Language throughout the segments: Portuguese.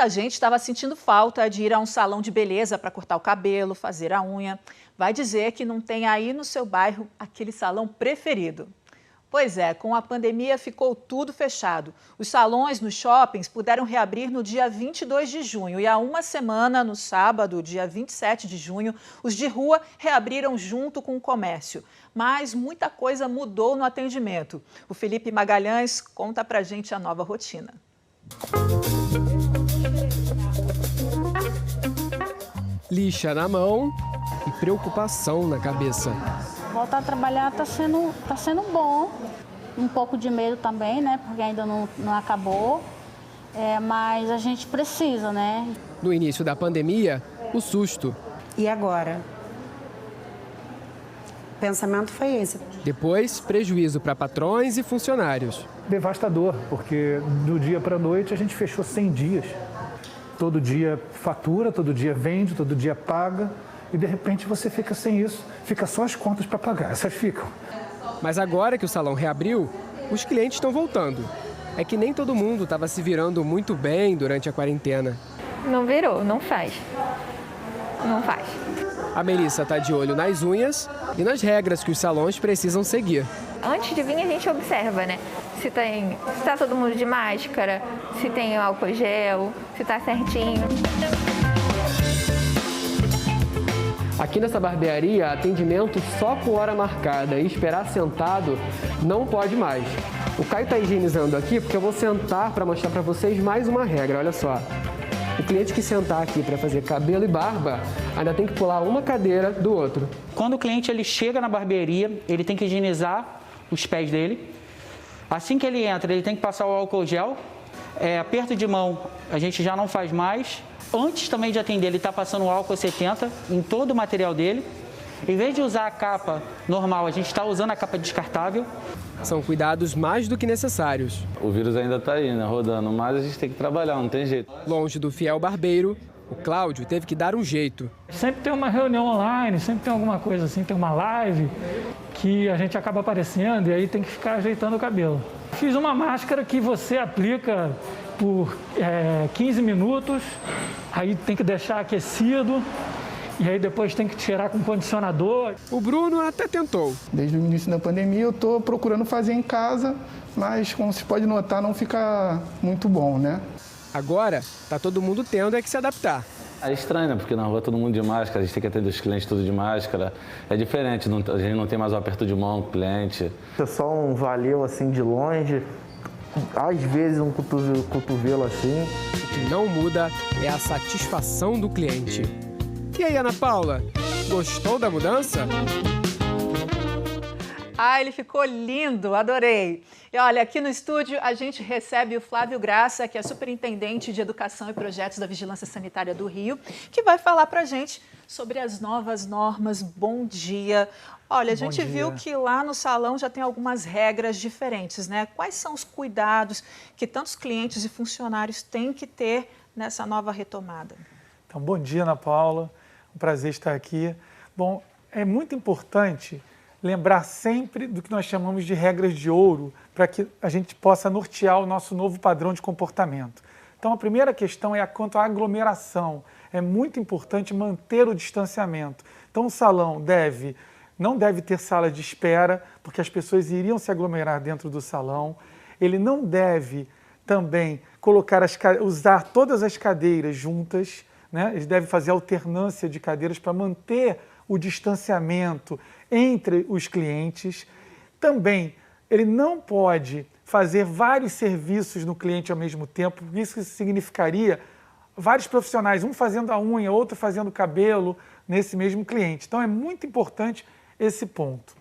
Muita gente estava sentindo falta de ir a um salão de beleza para cortar o cabelo, fazer a unha. Vai dizer que não tem aí no seu bairro aquele salão preferido. Pois é, com a pandemia ficou tudo fechado. Os salões nos shoppings puderam reabrir no dia 22 de junho e há uma semana, no sábado, dia 27 de junho, os de rua reabriram junto com o comércio. Mas muita coisa mudou no atendimento. O Felipe Magalhães conta pra gente a nova rotina. Lixa na mão e preocupação na cabeça. Voltar a trabalhar tá sendo bom. Um pouco de medo também, né? Porque ainda não acabou. Mas a gente precisa, né? No início da pandemia, o susto. E agora? O pensamento foi esse. Depois, prejuízo para patrões e funcionários. Devastador, porque do dia para a noite a gente fechou 100 dias. Todo dia fatura, todo dia vende, todo dia paga. E de repente você fica sem isso, fica só as contas para pagar, essas ficam. Mas agora que o salão reabriu, os clientes estão voltando. É que nem todo mundo estava se virando muito bem durante a quarentena. Não virou, não faz. Não faz. A Melissa está de olho nas unhas e nas regras que os salões precisam seguir. Antes de vir a gente observa, né? Se tá todo mundo de máscara, se tem álcool gel, se tá certinho. Aqui nessa barbearia, atendimento só com hora marcada e esperar sentado não pode mais. O Caio está higienizando aqui porque eu vou sentar para mostrar para vocês mais uma regra, olha só. O cliente que sentar aqui para fazer cabelo e barba ainda tem que pular uma cadeira do outro. Quando o cliente ele chega na barbearia, ele tem que higienizar os pés dele. Assim que ele entra, ele tem que passar o álcool gel. Aperto de mão a gente já não faz mais. Antes também de atender, ele está passando o álcool 70 em todo o material dele. Em vez de usar a capa normal, a gente está usando a capa descartável. São cuidados mais do que necessários. O vírus ainda está aí, né, rodando, mas a gente tem que trabalhar, não tem jeito. Longe do fiel barbeiro, o Cláudio teve que dar um jeito. Sempre tem uma reunião online, sempre tem alguma coisa assim, tem uma live que a gente acaba aparecendo e aí tem que ficar ajeitando o cabelo. Fiz uma máscara que você aplica por 15 minutos, aí tem que deixar aquecido e aí depois tem que tirar com condicionador. O Bruno até tentou. Desde o início da pandemia eu estou procurando fazer em casa, mas como se pode notar não fica muito bom, né? Agora, tá todo mundo tendo que se adaptar. É estranho, né? Porque na rua todo mundo de máscara, a gente tem que atender os clientes tudo de máscara. É diferente, a gente não tem mais o aperto de mão com o cliente. É só um valeu assim de longe, às vezes um cotovelo assim. O que não muda é a satisfação do cliente. E aí, Ana Paula, gostou da mudança? Ele ficou lindo, adorei. E olha, aqui no estúdio a gente recebe o Flávio Graça, que é superintendente de Educação e Projetos da Vigilância Sanitária do Rio, que vai falar pra gente sobre as novas normas. Bom dia. Olha, a gente viu que lá no salão já tem algumas regras diferentes, né? Quais são os cuidados que tantos clientes e funcionários têm que ter nessa nova retomada? Então, bom dia, Ana Paula. Um prazer estar aqui. Bom, é muito importante lembrar sempre do que nós chamamos de regras de ouro para que a gente possa nortear o nosso novo padrão de comportamento. Então, a primeira questão é quanto à aglomeração. É muito importante manter o distanciamento. Então, o salão não deve ter sala de espera, porque as pessoas iriam se aglomerar dentro do salão. Ele não deve também usar todas as cadeiras juntas, né? Ele deve fazer alternância de cadeiras para manter o distanciamento entre os clientes. Também, ele não pode fazer vários serviços no cliente ao mesmo tempo, isso significaria vários profissionais, um fazendo a unha, outro fazendo o cabelo nesse mesmo cliente. Então, é muito importante esse ponto.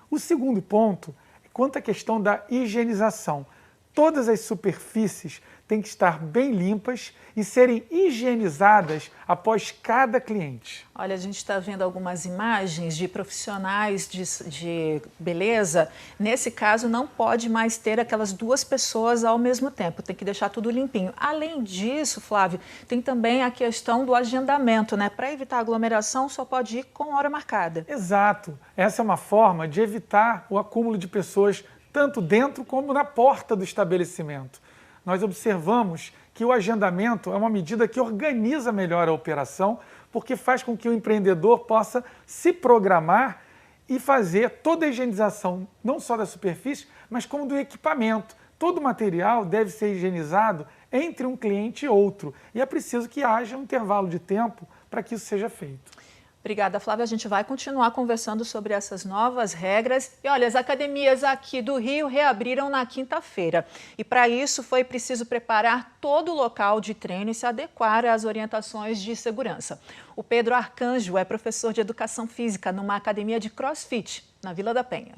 O segundo ponto é quanto à questão da higienização. Todas as superfícies têm que estar bem limpas e serem higienizadas após cada cliente. Olha, a gente está vendo algumas imagens de profissionais de beleza. Nesse caso, não pode mais ter aquelas duas pessoas ao mesmo tempo, tem que deixar tudo limpinho. Além disso, Flávio, tem também a questão do agendamento, né? Para evitar aglomeração, só pode ir com hora marcada. Exato. Essa é uma forma de evitar o acúmulo de pessoas tanto dentro como na porta do estabelecimento. Nós observamos que o agendamento é uma medida que organiza melhor a operação, porque faz com que o empreendedor possa se programar e fazer toda a higienização, não só da superfície, mas como do equipamento. Todo o material deve ser higienizado entre um cliente e outro. E é preciso que haja um intervalo de tempo para que isso seja feito. Obrigada, Flávia. A gente vai continuar conversando sobre essas novas regras. E olha, as academias aqui do Rio reabriram na quinta-feira. E para isso foi preciso preparar todo o local de treino e se adequar às orientações de segurança. O Pedro Arcanjo é professor de educação física numa academia de CrossFit, na Vila da Penha.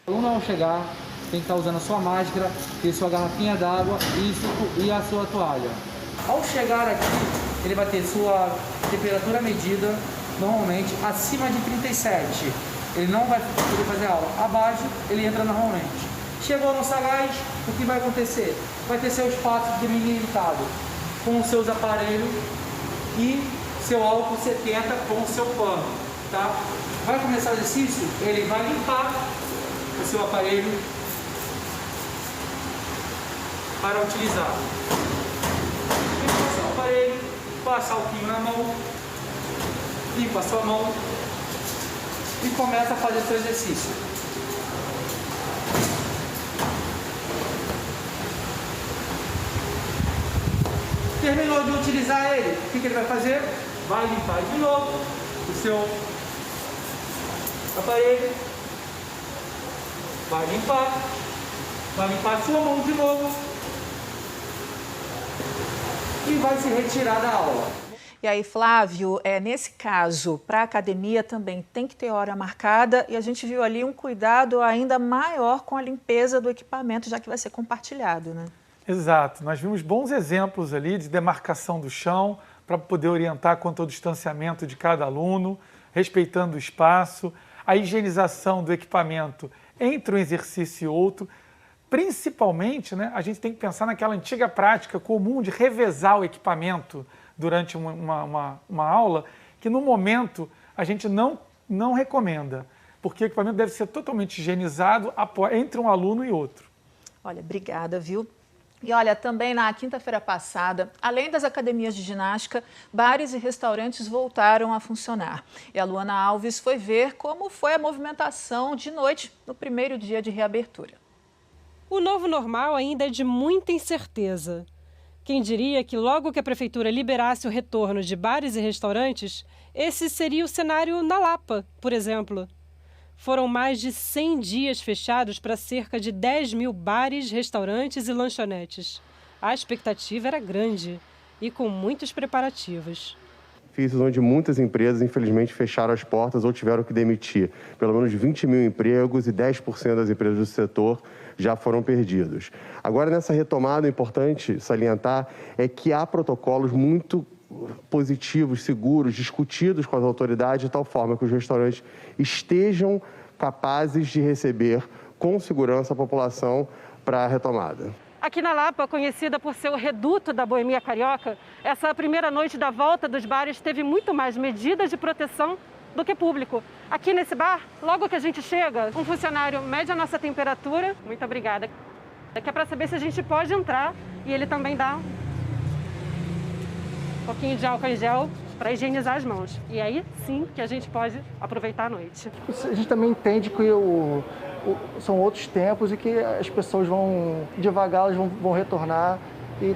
O aluno, ao chegar, tem que estar usando a sua máscara, ter sua garrafinha d'água e a sua toalha. Ao chegar aqui, ele vai ter sua temperatura medida, normalmente, acima de 37. Ele não vai poder fazer aula. Abaixo, ele entra normalmente. Chegou no sagaz, o que vai acontecer? Vai ter seu espaço delimitado com os seus aparelhos e seu álcool 70 com o seu pano. Tá? Vai começar o exercício, ele vai limpar o seu aparelho para utilizar. Limpa o aparelho, passa álcool na mão, limpa a sua mão e começa a fazer seu exercício. Terminou de utilizar ele, o que ele vai fazer? Vai limpar de novo o seu aparelho, vai limpar a sua mão de novo e vai se retirar da aula. E aí, Flávio, nesse caso, para a academia também tem que ter hora marcada e a gente viu ali um cuidado ainda maior com a limpeza do equipamento, já que vai ser compartilhado, né? Exato. Nós vimos bons exemplos ali de demarcação do chão para poder orientar quanto ao distanciamento de cada aluno, respeitando o espaço, a higienização do equipamento entre um exercício e outro. Principalmente, né, a gente tem que pensar naquela antiga prática comum de revezar o equipamento durante uma aula, que no momento a gente não recomenda, porque o equipamento deve ser totalmente higienizado entre um aluno e outro. Olha, obrigada, viu? E olha, também na quinta-feira passada, além das academias de ginástica, bares e restaurantes voltaram a funcionar. E a Luana Alves foi ver como foi a movimentação de noite no primeiro dia de reabertura. O novo normal ainda é de muita incerteza. Quem diria que logo que a prefeitura liberasse o retorno de bares e restaurantes, esse seria o cenário na Lapa, por exemplo. Foram mais de 100 dias fechados para cerca de 10 mil bares, restaurantes e lanchonetes. A expectativa era grande e com muitos preparativos. Onde muitas empresas, infelizmente, fecharam as portas ou tiveram que demitir. Pelo menos 20 mil empregos e 10% das empresas do setor já foram perdidos. Agora, nessa retomada, o importante salientar é que há protocolos muito positivos, seguros, discutidos com as autoridades, de tal forma que os restaurantes estejam capazes de receber com segurança a população para a retomada. Aqui na Lapa, conhecida por ser o reduto da boemia carioca, essa primeira noite da volta dos bares teve muito mais medidas de proteção do que público. Aqui nesse bar, logo que a gente chega, um funcionário mede a nossa temperatura. Muito obrigada. Que é para saber se a gente pode entrar e ele também dá um pouquinho de álcool em gel para higienizar as mãos. E aí sim que a gente pode aproveitar a noite. A gente também entende que são outros tempos e que as pessoas vão devagar, elas vão retornar e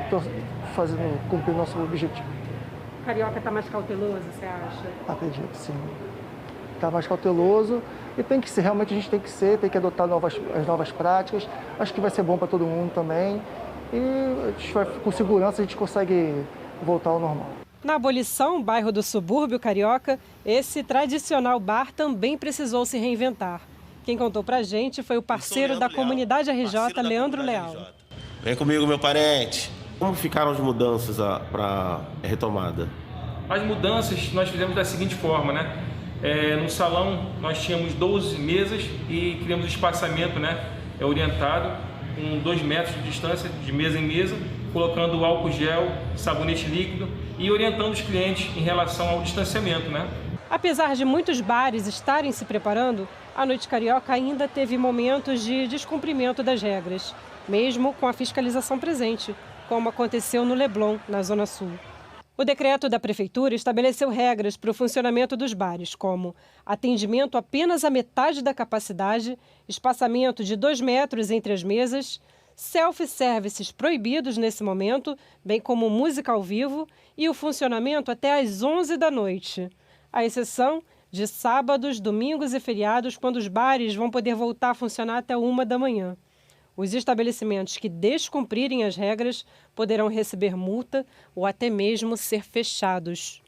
cumprir nosso objetivo. O carioca está mais cauteloso, você acha? Acredito, sim. Está mais cauteloso e tem que ser, realmente a gente tem que adotar as novas práticas. Acho que vai ser bom para todo mundo também e com segurança a gente consegue voltar ao normal. Na Abolição, bairro do subúrbio carioca, esse tradicional bar também precisou se reinventar. Quem contou pra gente foi o parceiro da comunidade RJ, Leandro Leal. Vem comigo, meu parente. Como ficaram as mudanças para a retomada? As mudanças nós fizemos da seguinte forma, né? No salão nós tínhamos 12 mesas e criamos um espaçamento, né, orientado com 2 metros de distância de mesa em mesa, colocando álcool gel, sabonete líquido e orientando os clientes em relação ao distanciamento, né? Apesar de muitos bares estarem se preparando, a Noite Carioca ainda teve momentos de descumprimento das regras, mesmo com a fiscalização presente. como aconteceu no Leblon, na Zona Sul. O decreto da Prefeitura estabeleceu regras para o funcionamento dos bares, como atendimento apenas à metade da capacidade, espaçamento de 2 metros entre as mesas, self-services proibidos nesse momento, bem como música ao vivo e o funcionamento até às 11 da noite. À exceção de sábados, domingos e feriados, quando os bares vão poder voltar a funcionar até 1 da manhã. Os estabelecimentos que descumprirem as regras poderão receber multa ou até mesmo ser fechados.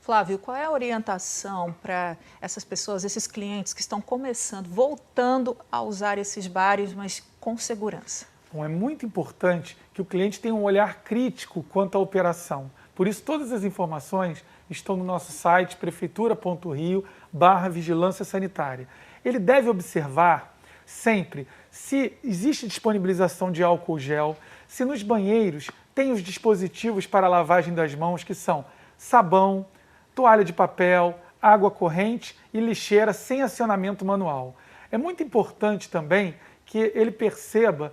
Flávio, qual é a orientação para essas pessoas, esses clientes que estão começando, voltando a usar esses bares, mas com segurança? Bom, é muito importante que o cliente tenha um olhar crítico quanto à operação. Por isso, todas as informações estão no nosso site prefeitura.rio/vigilância sanitária. Ele deve observar sempre se existe disponibilização de álcool gel, se nos banheiros tem os dispositivos para a lavagem das mãos, que são sabão, toalha de papel, água corrente e lixeira sem acionamento manual. É muito importante também que ele perceba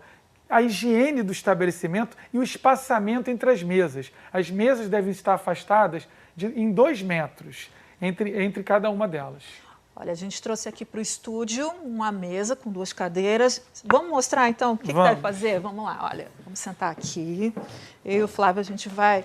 a higiene do estabelecimento e o espaçamento entre as mesas. As mesas devem estar afastadas em 2 metros entre cada uma delas. Olha, a gente trouxe aqui para o estúdio uma mesa com 2 cadeiras. Vamos mostrar, então, o que deve fazer? Vamos lá, olha, vamos sentar aqui. Eu e o Flávio, a gente vai